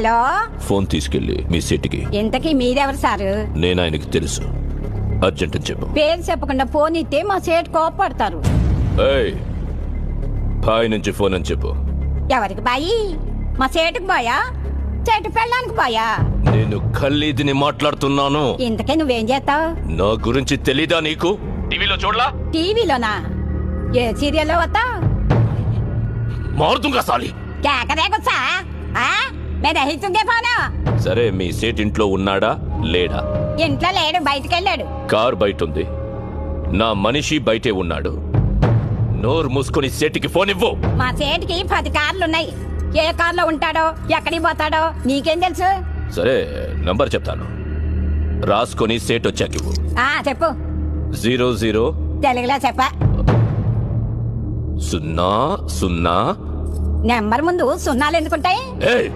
Hello, phone తీసుకెళ్ళి మీ సీటుకి. ఇంతకీ మీరెవరు సారు? నేను ఆయనకి తెలుసు. అర్జెంట్ అని చెప్పు. పేరు చెప్పకుండా ఫోన్ ఇస్తే మా సేటు కోపడతారు. ఏయ్, బాయ్ నుంచి ఫోన్ అని చెప్పు. ఎవరికి బాయి? మా సేటుకు బాయా, చెట్టు పెళ్ళానికి బాయా? నేను ఖల్లీదిని మాట్లాడుతున్నాను. ఇంతకీ నువ్వేం చేస్తావు? నా గురించి తెలీదా నీకు? టీవీలో చూడలా? టీవీలోనా? ఏ సీరియల్లో వస్తావు? మారుతుంగా సాలి. కేకరేకొచ్చా? మేము రహితుందే ఫోను. సరే, మీ సేట్ ఇంట్లో ఉన్నాడా లేడా? ఇంట్లో లేడు, బయటికెళ్ళాడు. కార్ బయట ఉంది. నా మనిషి బయటే ఉన్నాడు. నోరు మూసుకొని సేటికి ఫోన్ ఇవ్వు. మా సేటుకి 10 కార్లున్నాయి. ఏ కార్లో ఉంటాడో, ఎక్కడికి పోతాడో నీకేం తెలుసు? సరే, నంబర్ చెప్తాను, రాసుకొని సేట్ వచ్చాక ఇవ్వు. చెప్పు. 00 తెలుగులో చెప్ప. 00. నెంబర్ ముందు సున్నాలు ఎందుకుంటాయి? ఏయ్,